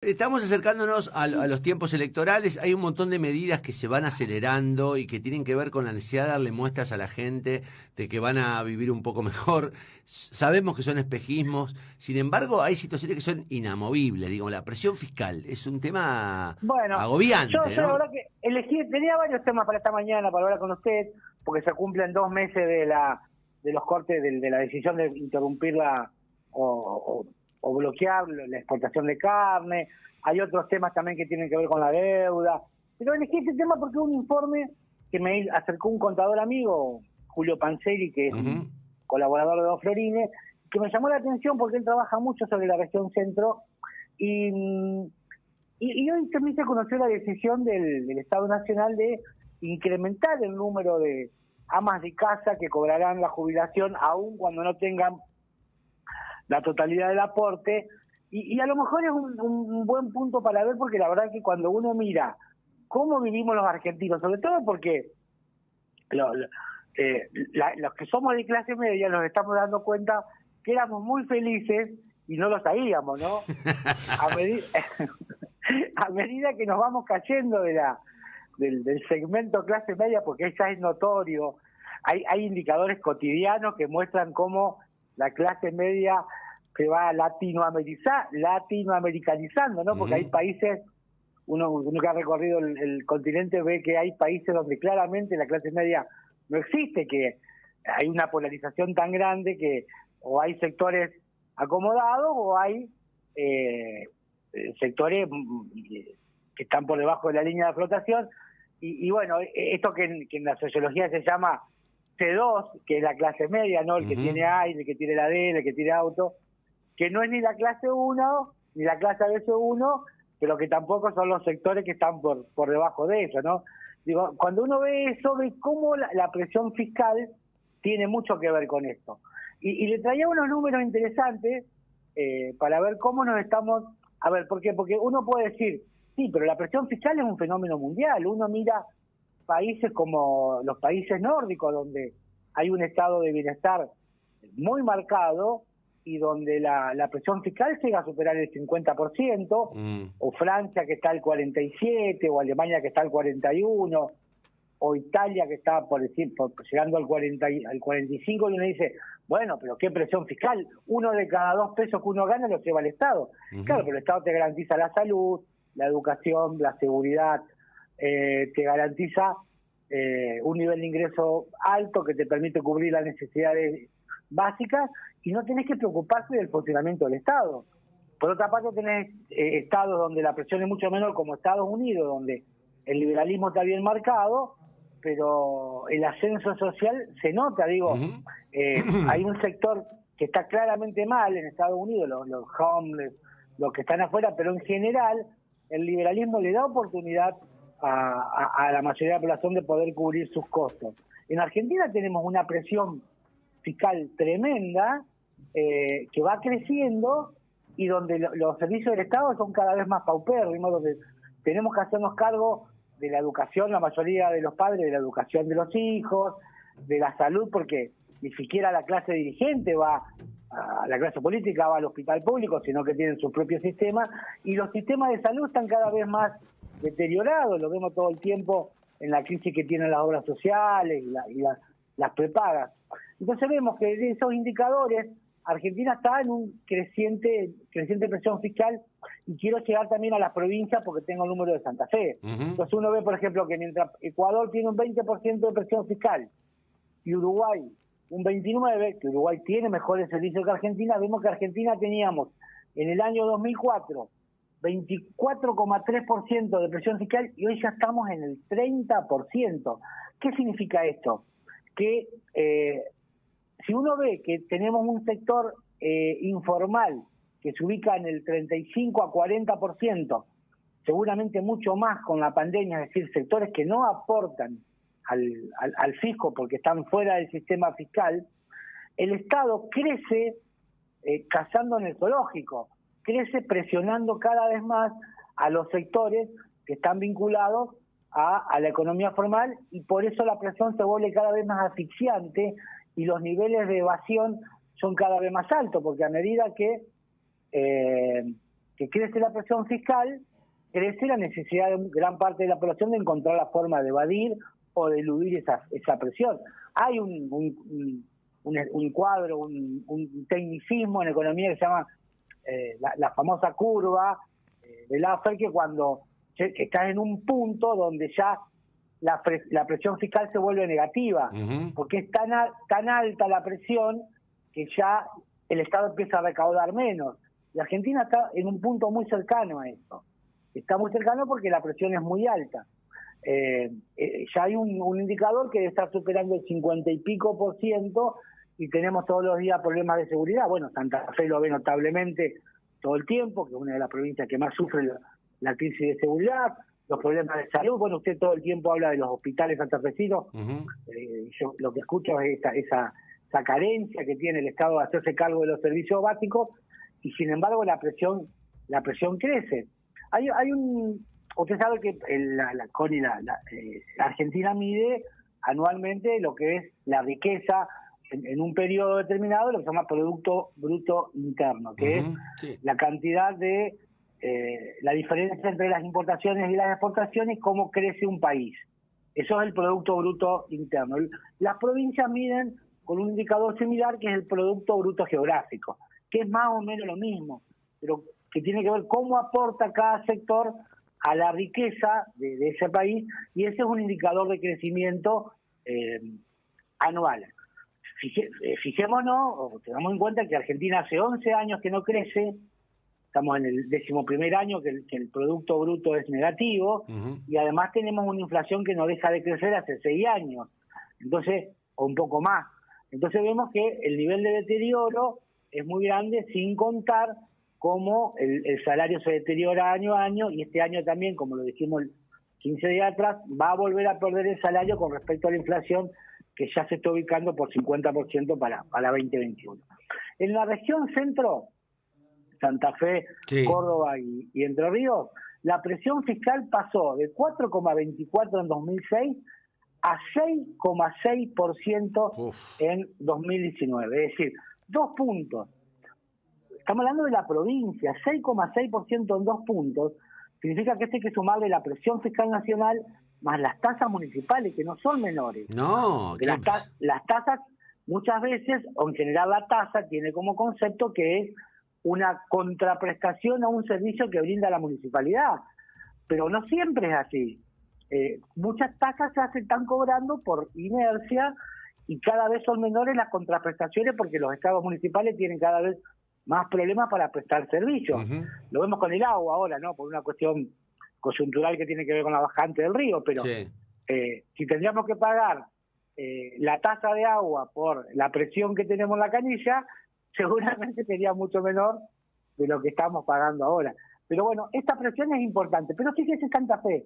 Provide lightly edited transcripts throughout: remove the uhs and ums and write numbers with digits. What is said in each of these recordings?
Estamos acercándonos a los tiempos electorales. Hay un montón de medidas que se van acelerando y que tienen que ver con la necesidad de darle muestras a la gente de que van a vivir un poco mejor. Sabemos que son espejismos. Sin embargo, hay situaciones que son inamovibles. Digo, la presión fiscal es un tema Bueno, agobiante, yo la ¿no? verdad que tenía varios temas para esta mañana para hablar con usted, porque se cumplen 2 meses de los cortes de la decisión de interrumpir o bloquear la exportación de carne. Hay otros temas también que tienen que ver con la deuda. Pero elegí este tema porque un informe que me acercó un contador amigo, Julio Panseri, que es Ujú. un colaborador de Dos Florines, que me llamó la atención porque él trabaja mucho sobre la región centro y y hoy también se conoció la decisión del Estado Nacional de incrementar el número de amas de casa que cobrarán la jubilación aun cuando no tengan la totalidad del aporte. Y a lo mejor es un buen punto para ver, porque la verdad que cuando uno mira cómo vivimos los argentinos, sobre todo porque lo- lo- los que somos de clase media nos estamos dando cuenta que éramos muy felices y no lo sabíamos, ¿no? A medida a medida que nos vamos cayendo del segmento clase media, porque ya es notorio, hay indicadores cotidianos que muestran cómo la clase media se va latinoamericanizando, ¿no? Porque hay Ujú. países, uno que ha recorrido el continente ve que hay países donde claramente la clase media no existe, que hay una polarización tan grande que o hay sectores acomodados o hay eh, sectores que están por debajo de la línea de flotación. Y bueno, esto que en la sociología se llama C2, que es la clase media, ¿no? El que Ujú. tiene aire, el que tiene heladera, el que tiene auto, que no es ni la clase 1 ni la clase ABC1, pero que tampoco son los sectores que están por debajo de eso, ¿no? Digo, cuando uno ve eso, ve cómo la presión fiscal tiene mucho que ver con esto. Y le traía unos números interesantes para ver cómo nos estamos... A ver, ¿por qué? Porque uno puede decir, sí, pero la presión fiscal es un fenómeno mundial. Uno mira países como los países nórdicos, donde hay un estado de bienestar muy marcado y donde la presión fiscal llega a superar el 50%, Mm. o Francia que está al 47%, o Alemania que está al 41%, o Italia que está llegando al 45%, y uno dice, bueno, pero qué presión fiscal, 1 de cada 2 pesos que uno gana lo lleva al Estado. Claro, Ujú. pero el Estado te garantiza la salud, la educación, la seguridad, te garantiza un nivel de ingreso alto que te permite cubrir las necesidades básicas y no tenés que preocuparte del funcionamiento del Estado. Por otra parte, tenés estados donde la presión es mucho menor, como Estados Unidos, donde el liberalismo está bien marcado, pero el ascenso social se nota. Digo, Ujú. hay un sector que está claramente mal en Estados Unidos, los homeless, los que están afuera, pero en general el liberalismo le da oportunidad a la mayoría de la población de poder cubrir sus costos. En Argentina tenemos una presión fiscal tremenda que va creciendo y donde los servicios del Estado son cada vez más paupérrimos, donde tenemos que hacernos cargo de la educación, la mayoría de los padres, de la educación de los hijos, de la salud, porque ni siquiera la clase dirigente va a la clase política, va al hospital público, sino que tienen su propio sistema, y los sistemas de salud están cada vez más deteriorados, lo vemos todo el tiempo en la crisis que tienen las obras sociales las prepagas. Entonces vemos que de esos indicadores Argentina está en un creciente presión fiscal, y quiero llegar también a las provincias porque tengo el número de Santa Fe. Ujú. Entonces uno ve, por ejemplo, que mientras Ecuador tiene un 20% de presión fiscal y Uruguay un 29%, que Uruguay tiene mejores servicios que Argentina, vemos que Argentina teníamos en el año 2004 24,3% de presión fiscal y hoy ya estamos en el 30%. ¿Qué significa esto? Que si uno ve que tenemos un sector informal que se ubica en el 35 a 40%, seguramente mucho más con la pandemia, es decir, sectores que no aportan al fisco porque están fuera del sistema fiscal, el Estado crece cazando en el zoológico, crece presionando cada vez más a los sectores que están vinculados a la economía formal, y por eso la presión se vuelve cada vez más asfixiante y los niveles de evasión son cada vez más altos, porque a medida que que crece la presión fiscal, crece la necesidad de gran parte de la población de encontrar la forma de evadir o de eludir esa presión. Hay un cuadro, un tecnicismo en economía que se llama la famosa curva de Laffer, que cuando que estás en un punto donde ya la presión fiscal se vuelve negativa, porque es tan alta la presión que ya el Estado empieza a recaudar menos. Y Argentina está en un punto muy cercano a eso. Está muy cercano porque la presión es muy alta. Ya hay un indicador que está superando el 50 y pico % y tenemos todos los días problemas de seguridad. Bueno, Santa Fe lo ve notablemente todo el tiempo, que es una de las provincias que más sufre la crisis de seguridad, los problemas de salud. Bueno, usted todo el tiempo habla de los hospitales santafesinos. Yo lo que escucho es esa carencia que tiene el Estado de hacerse cargo de los servicios básicos, y sin embargo la presión crece. Usted sabe que la Argentina mide anualmente lo que es la riqueza en un periodo determinado, lo que se llama Producto Bruto Interno, que es la cantidad de la diferencia entre las importaciones y las exportaciones, cómo crece un país. Eso es el Producto Bruto Interno. Las provincias miden con un indicador similar, que es el Producto Bruto Geográfico, que es más o menos lo mismo, pero que tiene que ver cómo aporta cada sector a la riqueza de ese país, y ese es un indicador de crecimiento anual. Fijémonos, o tengamos en cuenta que Argentina hace 11 años que no crece, estamos en el 11º año que el Producto Bruto es negativo, y además tenemos una inflación que no deja de crecer hace 6 años, entonces, o un poco más. Entonces vemos que el nivel de deterioro es muy grande, sin contar cómo el salario se deteriora año a año, y este año también, como lo dijimos 15 días atrás, va a volver a perder el salario con respecto a la inflación, que ya se está ubicando por 50% para 2021. En la región centro, Santa Fe, Córdoba y Entre Ríos, la presión fiscal pasó de 4,24 en 2006 a 6,6% en 2019. Es decir, 2 puntos. Estamos hablando de la provincia, 6,6% en 2 puntos. Significa que hay que sumarle la presión fiscal nacional más las tasas municipales, que no son menores. No, las tasas, muchas veces, o en general la tasa, tiene como concepto que es una contraprestación a un servicio que brinda la municipalidad. Pero no siempre es así. Muchas tasas se están cobrando por inercia, y cada vez son menores las contraprestaciones porque los estados municipales tienen cada vez más problemas para prestar servicios. Lo vemos con el agua ahora, ¿no? Por una cuestión coyuntural que tiene que ver con la bajante del río, pero si tendríamos que pagar la tasa de agua por la presión que tenemos en la canilla, seguramente sería mucho menor de lo que estamos pagando ahora. Pero bueno, esta presión es importante. Pero fíjese Santa Fe,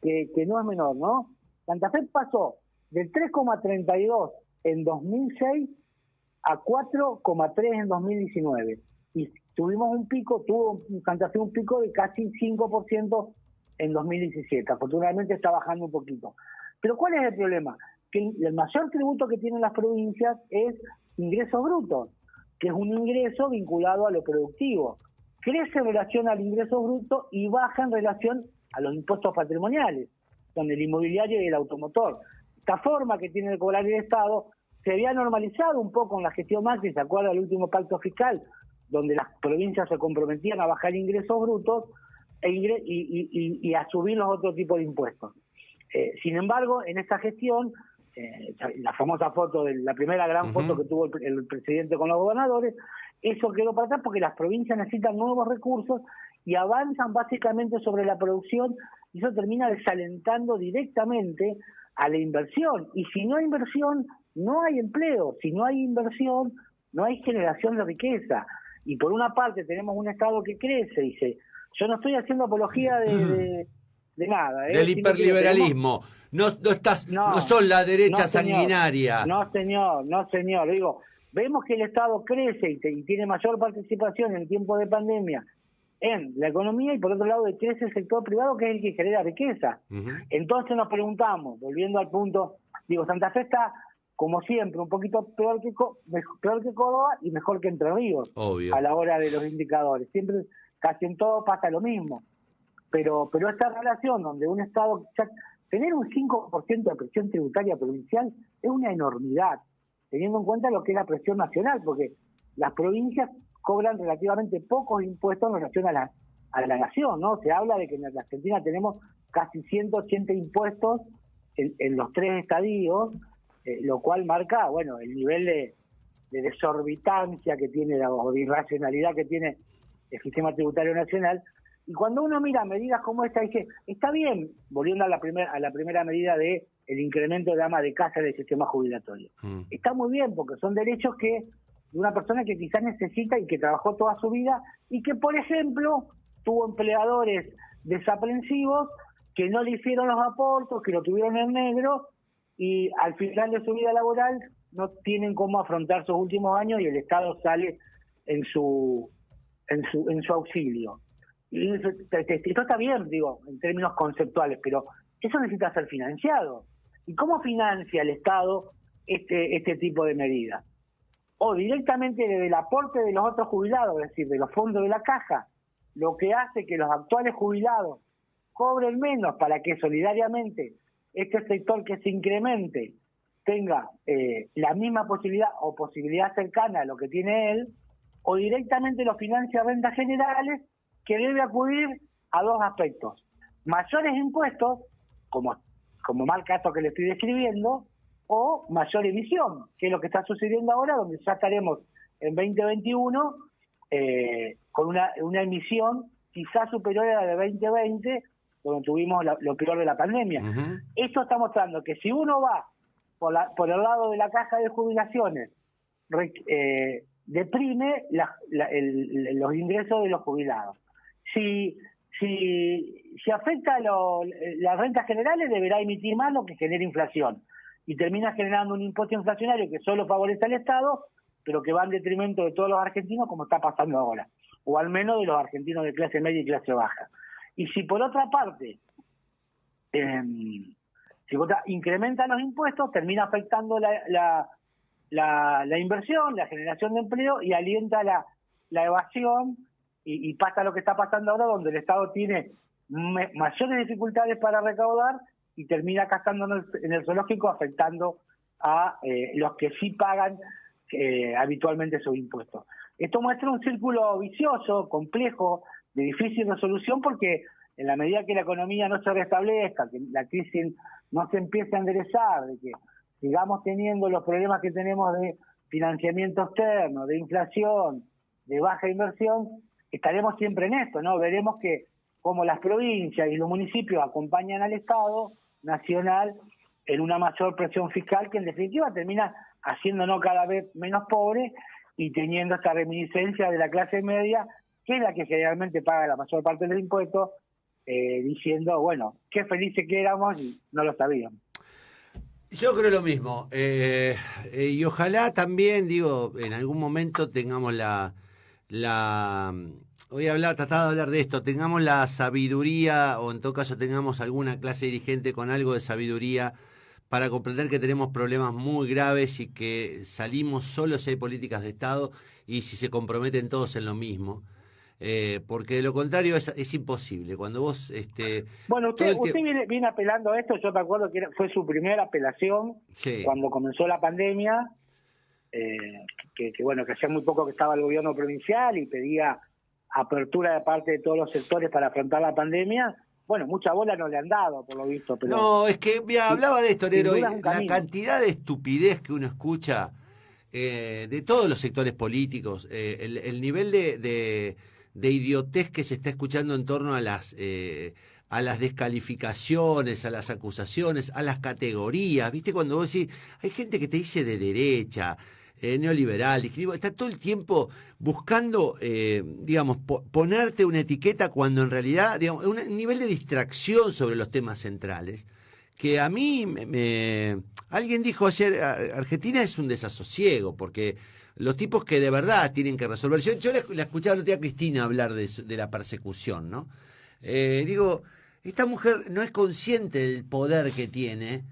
que no es menor, ¿no? Santa Fe pasó del 3,32 en 2006 a 4,3 en 2019. Y tuvo Santa Fe un pico de casi 5% en 2017. Afortunadamente está bajando un poquito. Pero ¿cuál es el problema? Que el mayor tributo que tienen las provincias es ingresos brutos, que es un ingreso vinculado a lo productivo. Crece en relación al ingreso bruto y baja en relación a los impuestos patrimoniales, con el inmobiliario y el automotor. Esta forma que tiene de cobrar el Estado se había normalizado un poco en la gestión Macri, ¿se acuerda del último pacto fiscal, donde las provincias se comprometían a bajar ingresos brutos y a subir los otros tipos de impuestos? Sin embargo, en esta gestión, la famosa foto, la primera gran foto que tuvo el presidente con los gobernadores, eso quedó para atrás porque las provincias necesitan nuevos recursos y avanzan básicamente sobre la producción, y eso termina desalentando directamente a la inversión. Y si no hay inversión, no hay empleo. Si no hay inversión, no hay generación de riqueza. Y por una parte tenemos un Estado que crece, dice, yo no estoy haciendo apología de nada. Del hiperliberalismo. No son la derecha sanguinaria. No, señor. Digo, vemos que el Estado crece y tiene mayor participación en tiempos de pandemia en la economía, y por otro lado crece el sector privado, que es el que genera riqueza. Entonces nos preguntamos, volviendo al punto, digo, Santa Fe está, como siempre, un poquito peor que Córdoba y mejor que Entre Ríos. Obvio. A la hora de los indicadores. Siempre casi en todo pasa lo mismo. Pero esta relación donde un Estado, tener un 5% de presión tributaria provincial es una enormidad, teniendo en cuenta lo que es la presión nacional, porque las provincias cobran relativamente pocos impuestos en relación a la nación, ¿no? Se habla de que en la Argentina tenemos casi 180 impuestos en los 3 estadios, lo cual marca, bueno, el nivel de desorbitancia que tiene, o de irracionalidad que tiene el sistema tributario nacional. Y cuando uno mira medidas como esta, dice, está bien, volviendo a la primera medida de el incremento de ama de casa del sistema jubilatorio. Está muy bien, porque son derechos que de una persona que quizás necesita y que trabajó toda su vida y que, por ejemplo, tuvo empleadores desaprensivos que no le hicieron los aportes, que lo tuvieron en negro y al final de su vida laboral no tienen cómo afrontar sus últimos años y el Estado sale en su auxilio. Y esto está bien, digo, en términos conceptuales, pero eso necesita ser financiado. ¿Y cómo financia el Estado este tipo de medidas? O directamente desde el aporte de los otros jubilados, es decir, de los fondos de la caja, lo que hace que los actuales jubilados cobren menos para que solidariamente este sector que se incremente tenga la misma posibilidad o posibilidad cercana a lo que tiene él, o directamente lo financia rentas generales, que debe acudir a 2 aspectos: mayores impuestos, como marca esto que le estoy describiendo, o mayor emisión, que es lo que está sucediendo ahora, donde ya estaremos en 2021 con una emisión quizás superior a la de 2020, donde tuvimos lo peor de la pandemia. Esto está mostrando que si uno va por el lado de la caja de jubilaciones, deprime los ingresos de los jubilados. Si afecta las rentas generales, deberá emitir más, lo que genera inflación. Y termina generando un impuesto inflacionario que solo favorece al Estado, pero que va en detrimento de todos los argentinos, como está pasando ahora. O al menos de los argentinos de clase media y clase baja. Y si por otra parte incrementan los impuestos, termina afectando la inversión, la generación de empleo y alienta la evasión y pasa lo que está pasando ahora, donde el Estado tiene mayores dificultades para recaudar y termina gastando en el zoológico, afectando a los que sí pagan habitualmente sus impuestos. Esto muestra un círculo vicioso, complejo, de difícil resolución, porque en la medida que la economía no se restablezca, que la crisis no se empiece a enderezar, de que sigamos teniendo los problemas que tenemos de financiamiento externo, de inflación, de baja inversión, estaremos siempre en esto, ¿no? Veremos que como las provincias y los municipios acompañan al Estado nacional en una mayor presión fiscal que en definitiva termina haciéndonos cada vez menos pobres y teniendo esta reminiscencia de la clase media, que es la que generalmente paga la mayor parte de los impuestos, diciendo, bueno, qué felices que éramos y no lo sabíamos. Yo creo lo mismo. Y ojalá también, digo, en algún momento tengamos hoy trataba de hablar de esto, tengamos la sabiduría, o en todo caso tengamos alguna clase dirigente con algo de sabiduría para comprender que tenemos problemas muy graves y que salimos solo si hay políticas de Estado y si se comprometen todos en lo mismo. Porque de lo contrario es imposible. Cuando vos... Bueno, usted viene apelando a esto. Yo me acuerdo que fue su primera apelación, sí, cuando comenzó la pandemia, que hacía muy poco que estaba el gobierno provincial y pedía apertura de parte de todos los sectores para afrontar la pandemia. Bueno, mucha bola no le han dado, por lo visto. Pero no, es que hablaba de esto, Nero, la cantidad de estupidez que uno escucha de todos los sectores políticos, el nivel de idiotez que se está escuchando en torno a las descalificaciones, a las acusaciones, a las categorías. ¿Viste? Cuando vos decís, hay gente que te dice de derecha, neoliberal, está todo el tiempo buscando, ponerte una etiqueta cuando en realidad, un nivel de distracción sobre los temas centrales, que a mí, alguien dijo ayer, Argentina es un desasosiego, porque los tipos que de verdad tienen que resolver, yo la escuchaba el otro día a Cristina hablar de la persecución, ¿no? Esta mujer no es consciente del poder que tiene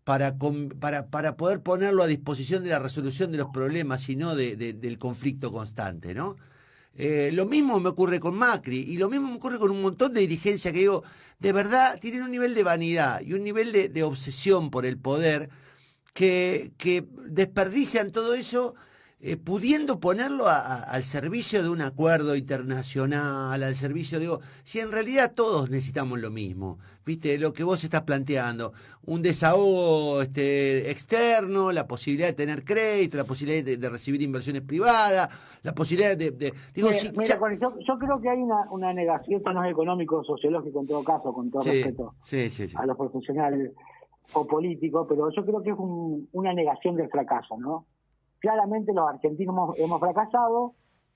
para poder ponerlo a disposición de la resolución de los problemas y no del conflicto constante, ¿no? Lo mismo me ocurre con Macri y lo mismo me ocurre con un montón de dirigencia que digo, de verdad tienen un nivel de vanidad y un nivel de obsesión por el poder que desperdician todo eso pudiendo ponerlo al servicio de un acuerdo internacional, al servicio, digo, si en realidad todos necesitamos lo mismo, viste, lo que vos estás planteando, un desahogo externo, la posibilidad de tener crédito, la posibilidad de recibir inversiones privadas, la posibilidad digo, Mira, si, mira, yo creo que hay una negación, esto no es económico, sociológico en todo caso, con todo sí, respeto sí, sí, sí. a los profesionales o políticos, pero yo creo que es una negación del fracaso, ¿no? Claramente los argentinos hemos fracasado,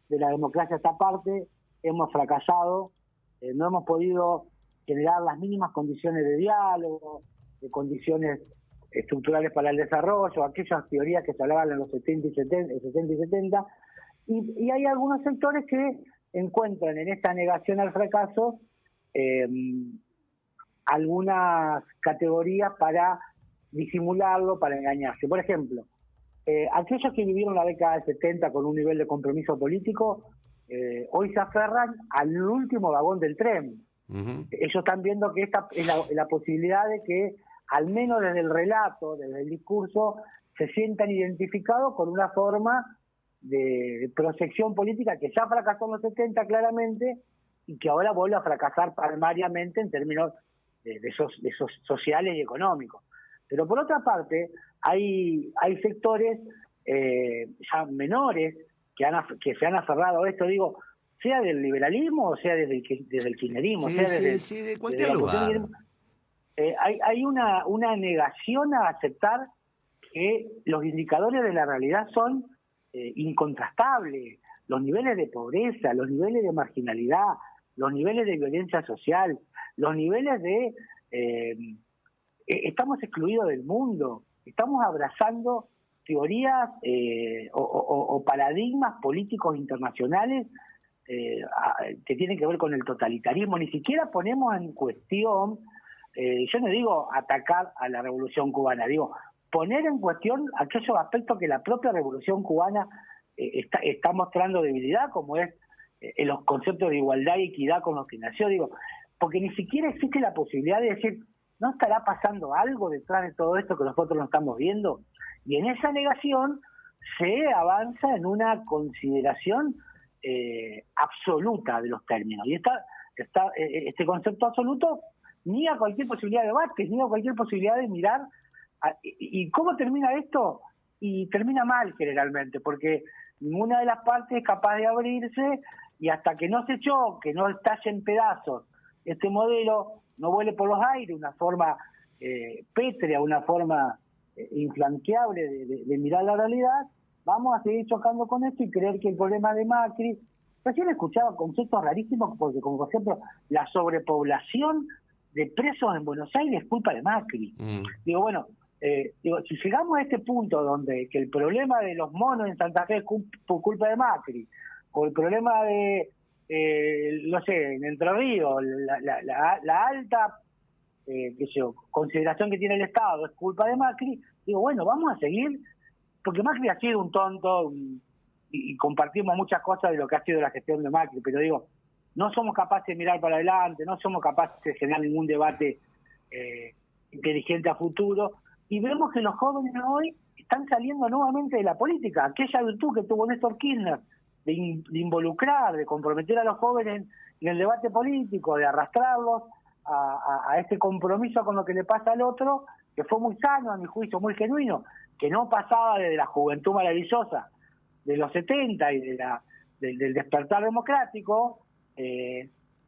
de la democracia esta parte, hemos fracasado, no hemos podido generar las mínimas condiciones de diálogo, de condiciones estructurales para el desarrollo, aquellas teorías que se hablaban en los 70 y 70, y hay algunos sectores que encuentran en esta negación al fracaso algunas categorías para disimularlo, para engañarse. Por ejemplo, aquellos que vivieron la década del 70 con un nivel de compromiso político, hoy se aferran al último vagón del tren. Uh-huh. Ellos están viendo que esta es la posibilidad de que, al menos desde el relato, desde el discurso, se sientan identificados con una forma de proyección política que ya fracasó en los 70 claramente y que ahora vuelve a fracasar palmariamente en términos de esos sociales y económicos. Pero por otra parte, hay sectores ya menores que se han aferrado a esto, digo, sea del liberalismo o sea desde el kirchnerismo, Sí, sea sí, de cualquier desde la lugar. oposición, hay una negación a aceptar que los indicadores de la realidad son incontrastables. Los niveles de pobreza, los niveles de marginalidad, los niveles de violencia social, los niveles de... estamos excluidos del mundo, estamos abrazando teorías o paradigmas políticos internacionales que tienen que ver con el totalitarismo. Ni siquiera ponemos en cuestión, yo no digo atacar a la Revolución Cubana, digo poner en cuestión aquellos aspectos que la propia Revolución Cubana está mostrando debilidad, como es los conceptos de igualdad y equidad con los que nació, digo, porque ni siquiera existe la posibilidad de decir, ¿no estará pasando algo detrás de todo esto que nosotros no estamos viendo? Y en esa negación se avanza en una consideración absoluta de los términos. Y este concepto absoluto niega cualquier posibilidad de debate, niega cualquier posibilidad de mirar. ¿Y cómo termina esto? Y termina mal generalmente, porque ninguna de las partes es capaz de abrirse, y hasta que no se choque, no estalle en pedazos este modelo, no vuele por los aires, una forma pétrea, una forma inflanqueable de mirar la realidad, vamos a seguir chocando con esto y creer que el problema de Macri... Recién escuchaba conceptos rarísimos, porque como por ejemplo la sobrepoblación de presos en Buenos Aires es culpa de Macri. Digo, bueno, si llegamos a este punto donde que el problema de los monos en Santa Fe es por culpa de Macri, o el problema de, no sé, en Entre Ríos, la alta consideración que tiene el Estado es culpa de Macri, digo, bueno, vamos a seguir, porque Macri ha sido un tonto y compartimos muchas cosas de lo que ha sido la gestión de Macri, pero digo, no somos capaces de mirar para adelante, no somos capaces de generar ningún debate inteligente a futuro, y vemos que los jóvenes hoy están saliendo nuevamente de la política. Aquella virtud que tuvo Néstor Kirchner de involucrar, de comprometer a los jóvenes en el debate político, de arrastrarlos a este compromiso con lo que le pasa al otro, que fue muy sano, a mi juicio, muy genuino, que no pasaba desde la juventud maravillosa de los 70 y del despertar democrático.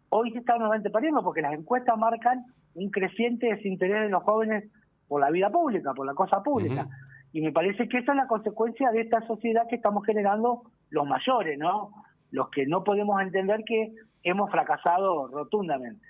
Hoy se está nuevamente perdiendo porque las encuestas marcan un creciente desinterés de los jóvenes por la vida pública, por la cosa pública. Y me parece que esa es la consecuencia de esta sociedad que estamos generando los mayores, ¿no? Los que no podemos entender que hemos fracasado rotundamente.